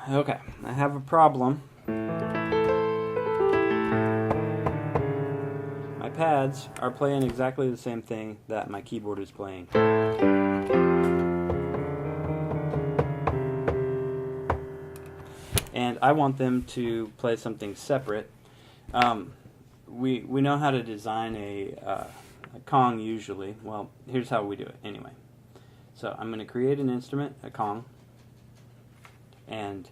Okay, I have a problem. My pads are playing exactly the same thing that my keyboard is playing. And I want them to play something separate. We know how to design a Kong usually. Well, here's how we do it anyway. So I'm going to create an instrument, a Kong, and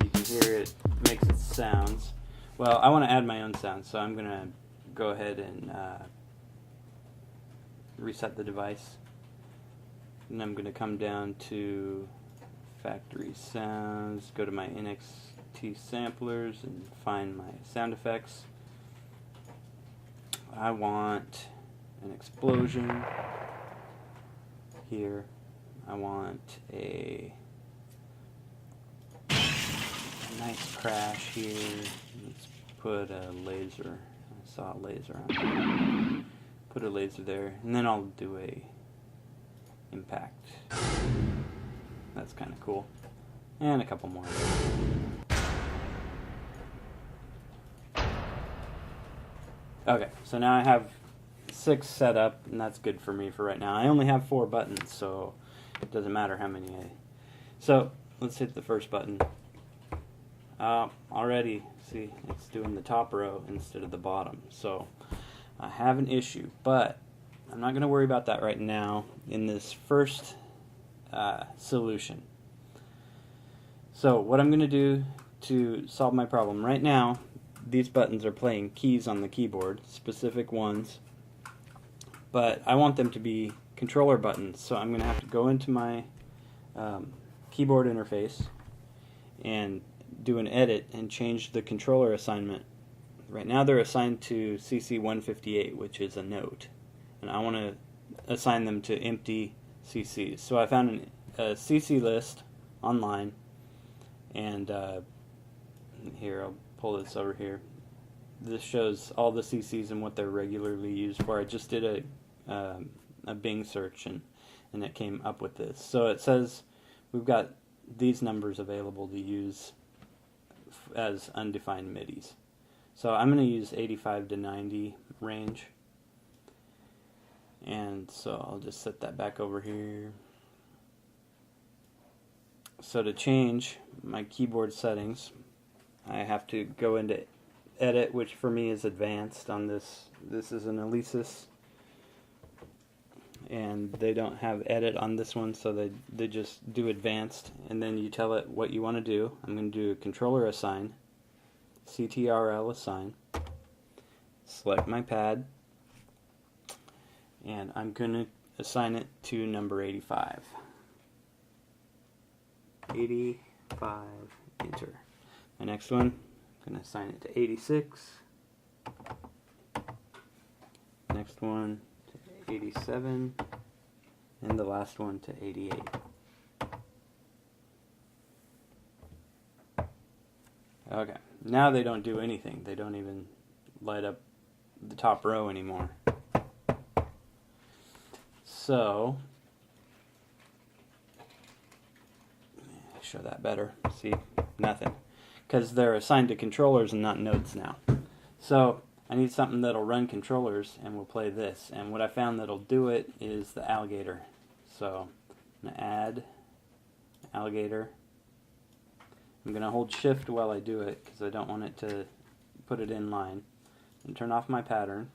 you can hear it makes its sounds. Well, I want to add my own sounds, so I'm going to go ahead and reset the device. And I'm going to come down to factory sounds, go to my NXT samplers and find my sound effects. I want an explosion here. I want a nice crash here. Let's put a laser. I saw a laser on. Put a laser there, and then I'll do a impact. That's kind of cool. And a couple more. Okay, so now I have 6 set up, and that's good for me for right now. I only have 4 buttons, so it doesn't matter how many So let's hit the first button. Already, see, it's doing the top row instead of the bottom. So I have an issue, but I'm not going to worry about that right now in this first solution. So what I'm going to do to solve my problem right now, these buttons are playing keys on the keyboard, specific ones, but I want them to be controller buttons, so I'm going to have to go into my keyboard interface and do an edit and change the controller assignment. Right now they're assigned to CC 158, which is a note, and I want to assign them to empty CCs. So I found a CC list online, and here, I'll pull this over here. This shows all the CCs and what they're regularly used for. I just did a Bing search, and it came up with this. So it says we've got these numbers available to use as undefined MIDIs. So I'm going to use 85 to 90 range. And so I'll just set that back over here. So to change my keyboard settings, I have to go into edit, which for me is advanced on this. This is an Alesis, and they don't have edit on this one, so they just do advanced, and then you tell it what you want to do. I'm going to do controller assign, CTRL assign, select my pad, and I'm going to assign it to number 85. 85, enter. My next one, I'm going to assign it to 86. Next one to 87. And the last one to 88. Okay, now they don't do anything. They don't even light up the top row anymore. So, show that better. See, nothing. Because they're assigned to controllers and not notes now. So I need something that'll run controllers and will play this. And what I found that'll do it is the alligator. So I'm going to add alligator. I'm going to hold shift while I do it because I don't want it to put it in line. And turn off my pattern.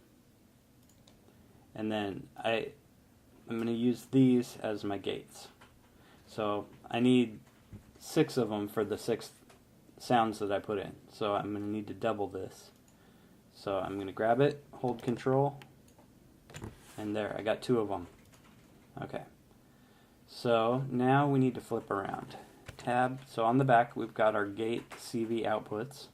And then I'm going to use these as my gates. So I need 6 of them for the 6 sounds that I put in. So I'm going to need to double this. So I'm going to grab it, hold control, and there, I got 2 of them. Okay. So now we need to flip around. Tab, so on the back we've got our gate CV outputs.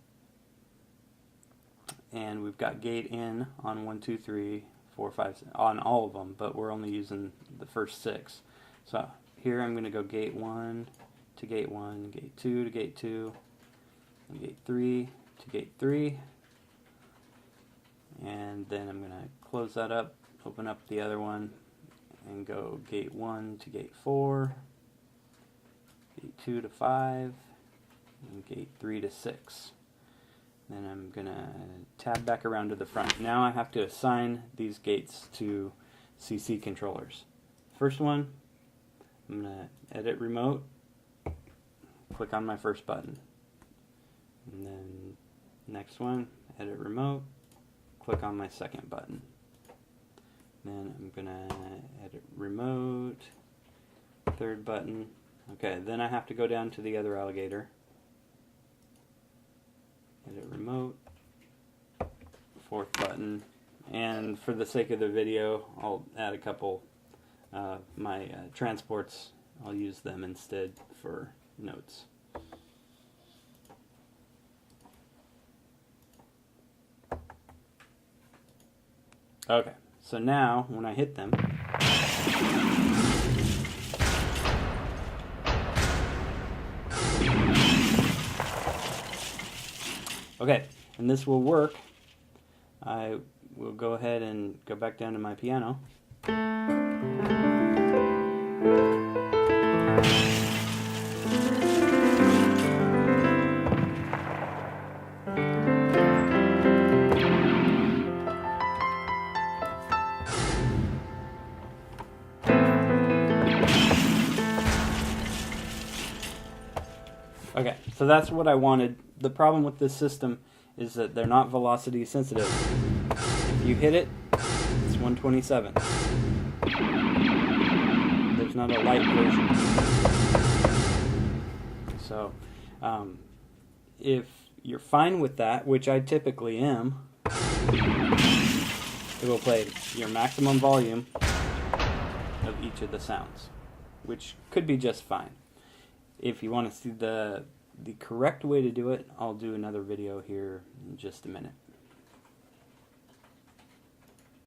And we've got gate in on 1, 2, 3, 4, 5, on all of them, but we're only using the first 6. So here I'm going to go gate 1 to gate 1, gate 2 to gate 2, and gate 3 to gate 3. And then I'm going to close that up, open up the other one, and go gate 1 to gate 4, gate 2 to 5, and gate 3 to 6. Then I'm going to tab back around to the front. Now I have to assign these gates to CC controllers. First one, I'm going to edit remote, click on my first button. And then next one, edit remote, click on my second button. Then I'm going to edit remote, third button. Okay, then I have to go down to the other alligator. Edit remote, fourth button. And for the sake of the video, I'll add a couple my transports. I'll use them instead for notes. Okay, so now when I hit them, okay, and this will work. I will go ahead and go back down to my piano. Okay, so that's what I wanted. The problem with this system is that they're not velocity sensitive. If you hit it, it's 127. There's not a light version. So, if you're fine with that, which I typically am, it will play your maximum volume of each of the sounds, which could be just fine. If you want to see the correct way to do it, I'll do another video here in just a minute.